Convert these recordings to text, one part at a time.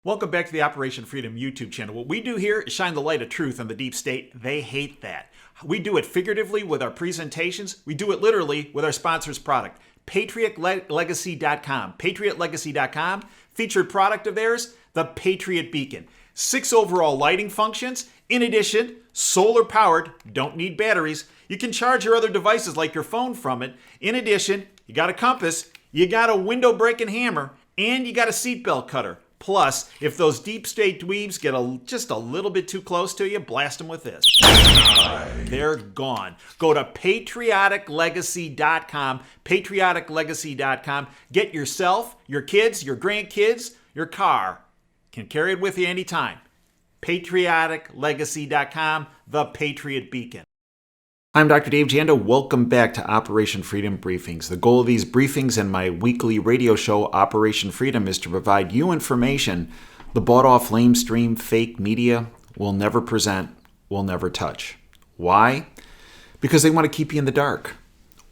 Welcome back to the Operation Freedom YouTube channel. What we do here is shine the light of truth on the deep state. They hate that. We do it figuratively with our presentations. We do it literally with our sponsor's product, PatriotLegacy.com. PatriotLegacy.com, featured product of theirs, the Patriot Beacon. 6 overall lighting functions. In addition, solar powered, don't need batteries. You can charge your other devices like your phone from it. In addition, you got a compass, you got a window breaking hammer, and you got a seatbelt cutter. Plus, if those deep state dweebs get just a little bit too close to you, blast them with this. They're gone. Go to patrioticlegacy.com, patrioticlegacy.com. Get yourself, your kids, your grandkids, your car. Can carry it with you anytime. patrioticlegacy.com, the Patriot Beacon. I'm Dr. Dave Janda. Welcome back to Operation Freedom Briefings. The goal of these briefings and my weekly radio show, Operation Freedom, is to provide you information the bought-off, lamestream, fake media will never present, will never touch. Why? Because they want to keep you in the dark.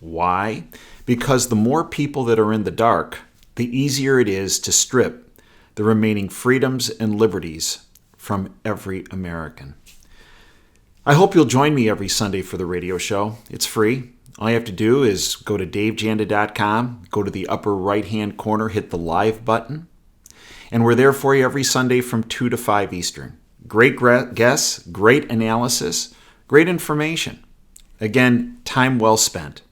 Why? Because the more people that are in the dark, the easier it is to strip the remaining freedoms and liberties from every American. I hope you'll join me every Sunday for the radio show. It's free. All you have to do is go to davejanda.com, go to the upper right-hand corner, hit the live button, and we're there for you every Sunday from 2 to 5 Eastern. Great guests, great analysis, great information. Again, time well spent.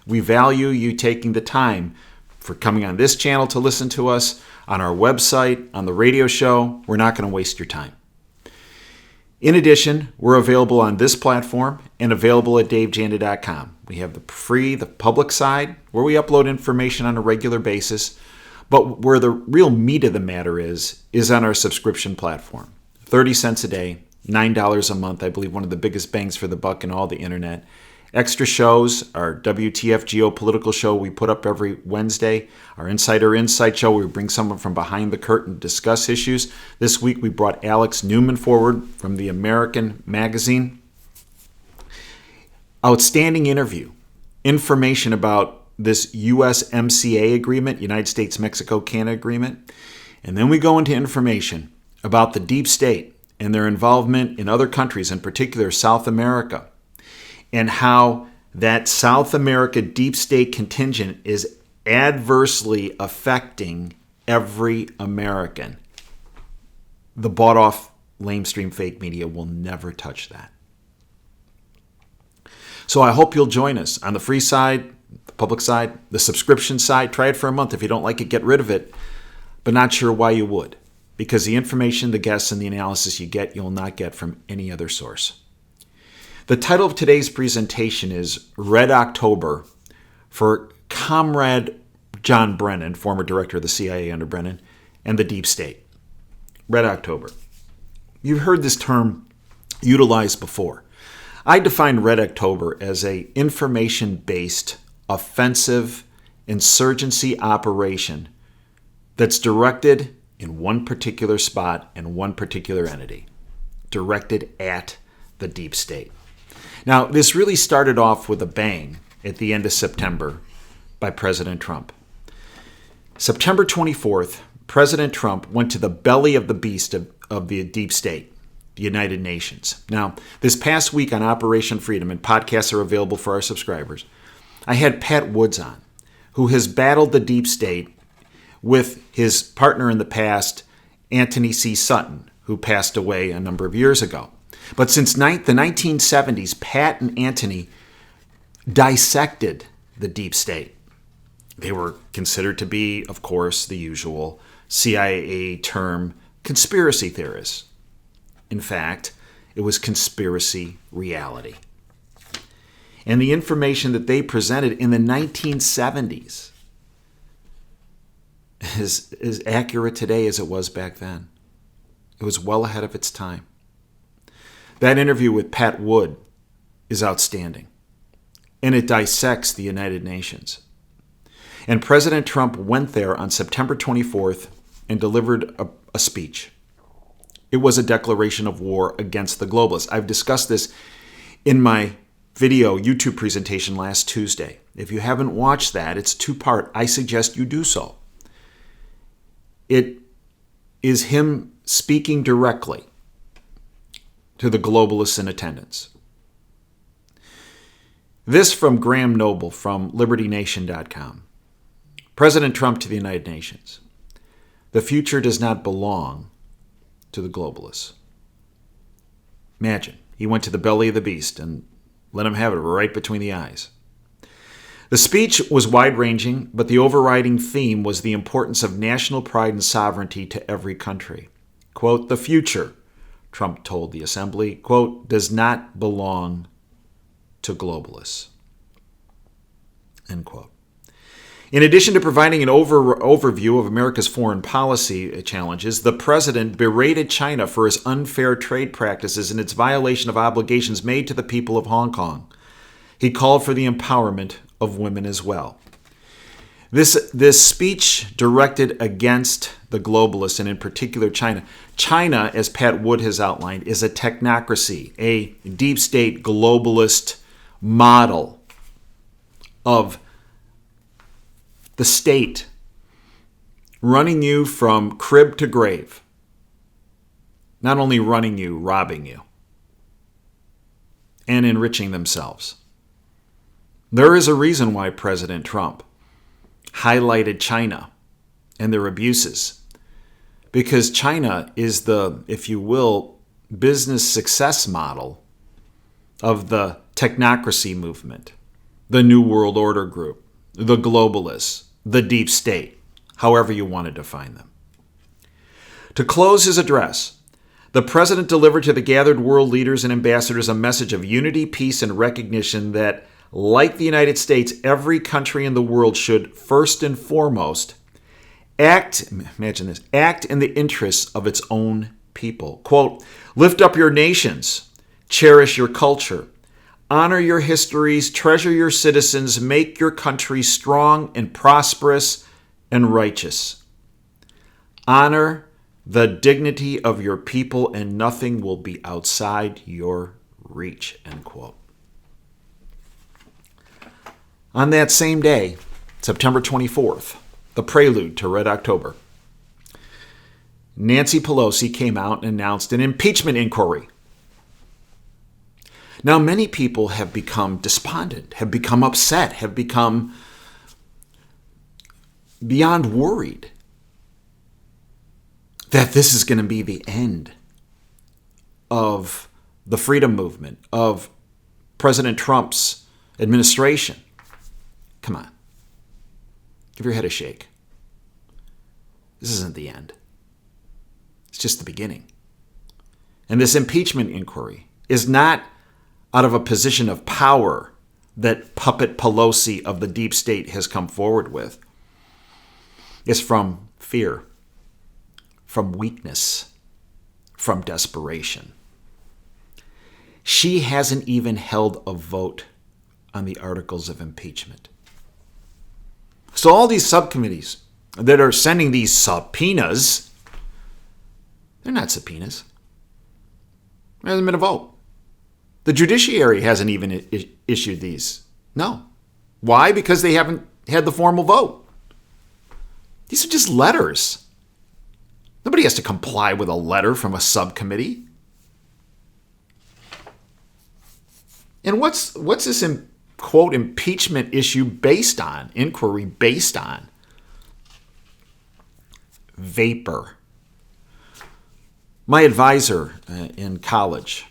We value you taking the time for coming on this channel to listen to us, on our website, on the radio show. We're not going to waste your time. In addition, we're available on this platform and available at davejanda.com. We have the public side, where we upload information on a regular basis, but where the real meat of the matter is on our subscription platform. 30 cents a day, $9 a month, I believe one of the biggest bangs for the buck in all the internet. Extra shows, our WTF geopolitical show we put up every Wednesday, our Insider Insight show where we bring someone from behind the curtain to discuss issues. This week we brought Alex Newman forward from the American magazine. Outstanding interview, information about this USMCA agreement, United States-Mexico-Canada agreement. And then we go into information about the deep state and their involvement in other countries, in particular South America, and how that South America deep state contingent is adversely affecting every American. The bought-off, lamestream fake media will never touch that. So I hope you'll join us on the free side, the public side, the subscription side. Try it for a month. If you don't like it, get rid of it. But not sure why you would. Because the information, the guests, and the analysis you get, you'll not get from any other source. The title of today's presentation is Red October for Comrade John Brennan, former director of the CIA under Brennan, and the deep state. Red October. You've heard this term utilized before. I define Red October as an information-based, offensive insurgency operation that's directed in one particular spot and one particular entity, directed at the deep state. Now, this really started off with a bang at the end of September by President Trump. September 24th, President Trump went to the belly of the beast of the deep state, the United Nations. Now, this past week on Operation Freedom, and podcasts are available for our subscribers, I had Pat Woods on, who has battled the deep state with his partner in the past, Anthony C. Sutton, who passed away a number of years ago. But since the 1970s, Pat and Anthony dissected the deep state. They were considered to be, of course, the usual CIA term, conspiracy theorists. In fact, it was conspiracy reality. And the information that they presented in the 1970s is as accurate today as it was back then. It was well ahead of its time. That interview with Pat Wood is outstanding, and it dissects the United Nations. And President Trump went there on September 24th and delivered a speech. It was a declaration of war against the globalists. I've discussed this in my video YouTube presentation last Tuesday. If you haven't watched that, it's 2-part. I suggest you do so. It is him speaking directly to the globalists in attendance. This from Graham Noble from LibertyNation.com. President Trump to the United Nations. The future does not belong to the globalists. Imagine, he went to the belly of the beast and let him have it right between the eyes. The speech was wide-ranging, but the overriding theme was the importance of national pride and sovereignty to every country. Quote, the future, Trump told the assembly, quote, does not belong to globalists. End quote. In addition to providing an overview of America's foreign policy challenges, the president berated China for its unfair trade practices and its violation of obligations made to the people of Hong Kong. He called for the empowerment of women as well. This speech directed against the globalists, and in particular China. China, as Pat Wood has outlined, is a technocracy, a deep state globalist model of the state running you from crib to grave. Not only running you, robbing you, and enriching themselves. There is a reason why President Trump highlighted China and their abuses, because China is the, if you will, business success model of the technocracy movement, the New World Order group, the globalists, the deep state, however you want to define them. To close his address, the president delivered to the gathered world leaders and ambassadors a message of unity, peace, and recognition that, like the United States, every country in the world should first and foremost act in the interests of its own people. Quote, lift up your nations, cherish your culture, honor your histories, treasure your citizens, make your country strong and prosperous and righteous. Honor the dignity of your people, and nothing will be outside your reach, end quote. On that same day, September 24th, the prelude to Red October, Nancy Pelosi came out and announced an impeachment inquiry. Now, many people have become despondent, have become upset, have become beyond worried that this is going to be the end of the freedom movement, of President Trump's administration. Come on. Give your head a shake. This isn't the end. It's just the beginning. And this impeachment inquiry is not out of a position of power that puppet Pelosi of the deep state has come forward with. It's from fear, from weakness, from desperation. She hasn't even held a vote on the articles of impeachment. So all these subcommittees that are sending these subpoenas, they're not subpoenas. There hasn't been a vote. The judiciary hasn't even issued these. No. Why? Because they haven't had the formal vote. These are just letters. Nobody has to comply with a letter from a subcommittee. And what's this, quote, impeachment issue based on, inquiry based on? Vapor. My advisor in college,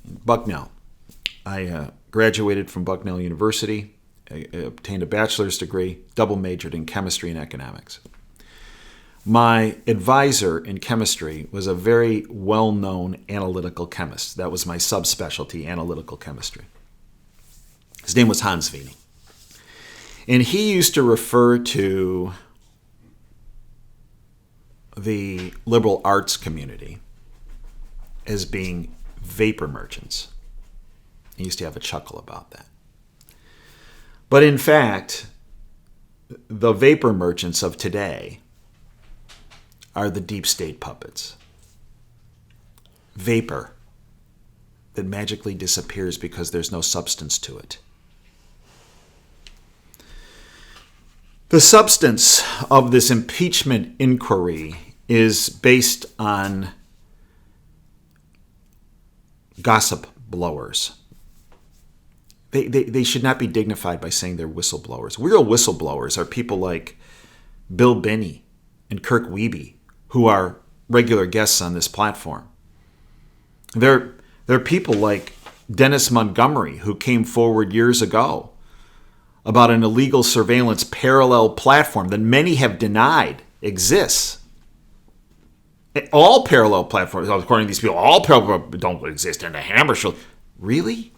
Bucknell, I graduated from Bucknell University, I obtained a bachelor's degree, double majored in chemistry and economics. My advisor in chemistry was a very well-known analytical chemist. That was my subspecialty, analytical chemistry. His name was Hans Wiening. And he used to refer to the liberal arts community as being vapor merchants. He used to have a chuckle about that. But in fact, the vapor merchants of today are the deep state puppets. Vapor that magically disappears because there's no substance to it. The substance of this impeachment inquiry is based on gossip blowers. They should not be dignified by saying they're whistleblowers. Real whistleblowers are people like Bill Binney and Kirk Wiebe, who are regular guests on this platform. They're people like Dennis Montgomery, who came forward years ago about an illegal surveillance parallel platform that many have denied exists. All parallel platforms, according to these people, all parallel don't exist in the hammer show. Really?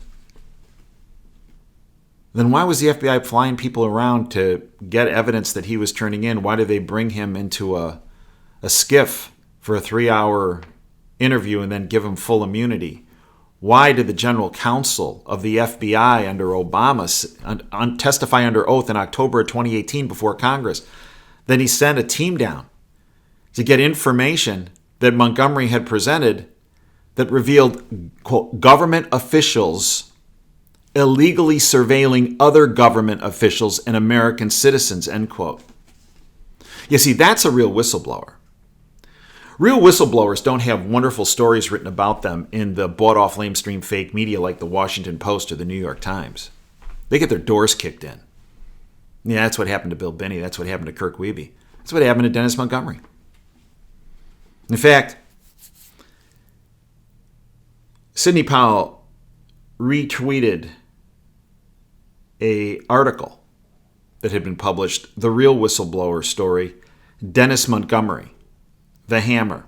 Then why was the FBI flying people around to get evidence that he was turning in? Why did they bring him into a skiff for a 3-hour interview and then give him full immunity? Why did the general counsel of the FBI under Obama testify under oath in October of 2018 before Congress? Then he sent a team down to get information that Montgomery had presented that revealed, quote, government officials illegally surveilling other government officials and American citizens, end quote. You see, that's a real whistleblower. Real whistleblowers don't have wonderful stories written about them in the bought-off lamestream fake media like the Washington Post or the New York Times. They get their doors kicked in. Yeah, that's what happened to Bill Binney. That's what happened to Kirk Wiebe. That's what happened to Dennis Montgomery. In fact, Sidney Powell retweeted an article that had been published, The Real Whistleblower Story, Dennis Montgomery, the hammer,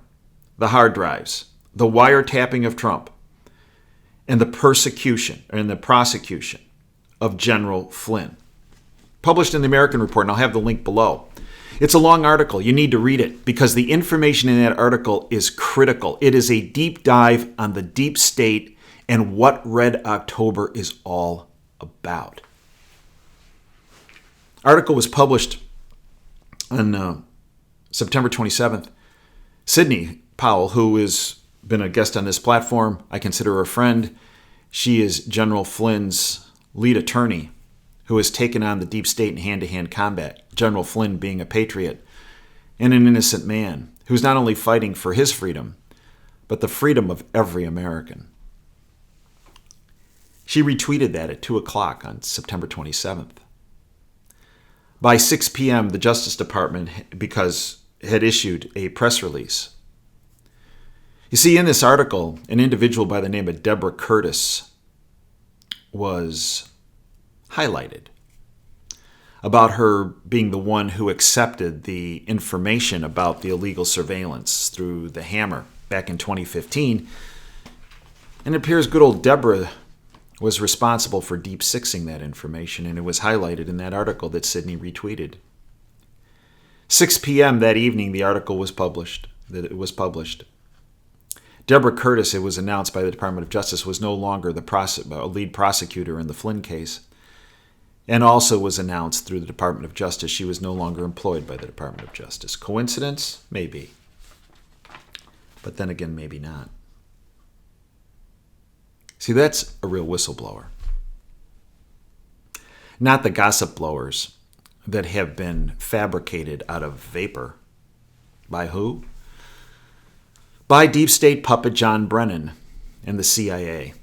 the hard drives, the wiretapping of Trump, and the persecution and the prosecution of General Flynn. Published in the American Report, and I'll have the link below. It's a long article. You need to read it because the information in that article is critical. It is a deep dive on the deep state and what Red October is all about. Article was published on September 27th. Sidney Powell, who has been a guest on this platform, I consider her a friend. She is General Flynn's lead attorney who has taken on the deep state in hand-to-hand combat. General Flynn being a patriot and an innocent man who's not only fighting for his freedom, but the freedom of every American. She retweeted that at 2 o'clock on September 27th. By 6 p.m., the Justice Department had issued a press release. You see, in this article, an individual by the name of Deborah Curtis was highlighted about her being the one who accepted the information about the illegal surveillance through the hammer back in 2015. And it appears good old Deborah was responsible for deep sixing that information, and it was highlighted in that article that Sidney retweeted. 6 p.m. that evening, the article was published. Deborah Curtis, it was announced by the Department of Justice, was no longer the lead prosecutor in the Flynn case, and also was announced through the Department of Justice she was no longer employed by the Department of Justice. Coincidence? Maybe. But then again, maybe not. See, that's a real whistleblower. Not the gossip blowers that have been fabricated out of vapor. By who? By deep state puppet John Brennan and the CIA.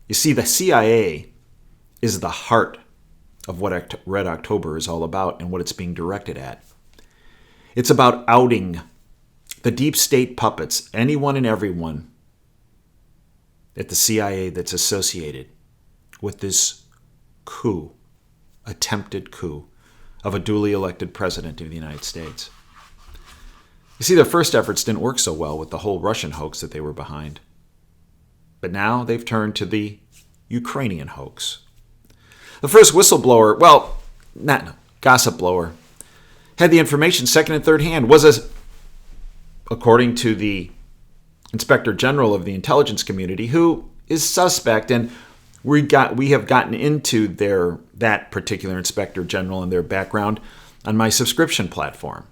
You see, the CIA is the heart of what Red October is all about and what it's being directed at. It's about outing the deep state puppets, anyone and everyone at the CIA that's associated with this coup, attempted coup of a duly elected president of the United States. You see, their first efforts didn't work so well with the whole Russian hoax that they were behind. But now they've turned to the Ukrainian hoax. The first whistleblower, gossip blower, had the information second and third hand, according to the Inspector General of the intelligence community, who is suspect, and we have gotten into that particular Inspector General and their background on my subscription platform.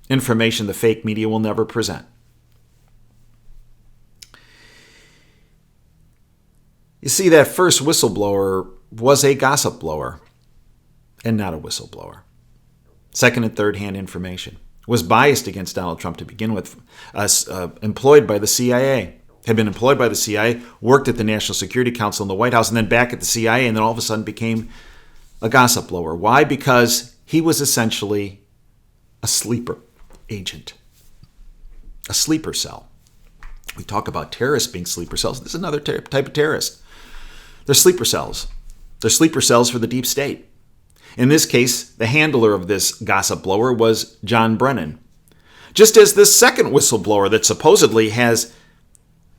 Information the fake media will never present. You see, that first whistleblower was a gossip blower and not a whistleblower. Second and third hand information. was biased against Donald Trump to begin with, employed by the CIA, had been employed by the CIA, worked at the National Security Council in the White House, and then back at the CIA, and then all of a sudden became a gossip blower. Why? Because he was essentially a sleeper agent, a sleeper cell. We talk about terrorists being sleeper cells. This is another type of terrorist. They're sleeper cells. They're sleeper cells for the deep state. In this case, the handler of this gossip blower was John Brennan. Just as this second whistleblower that supposedly has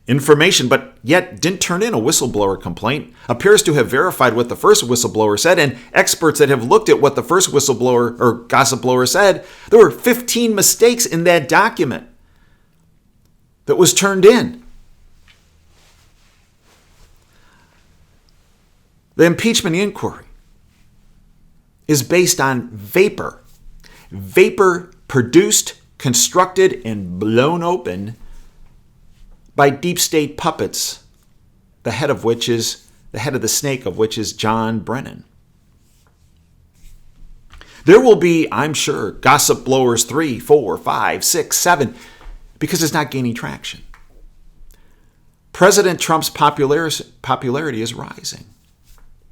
information but yet didn't turn in a whistleblower complaint appears to have verified what the first whistleblower said, and experts that have looked at what the first whistleblower or gossip blower said, there were 15 mistakes in that document that was turned in. The impeachment inquiry is based on vapor. Vapor produced, constructed, and blown open by deep state puppets, the head of the snake of which is John Brennan. There will be, I'm sure, gossip blowers 3, 4, 5, 6, 7, because it's not gaining traction. President Trump's popularity is rising.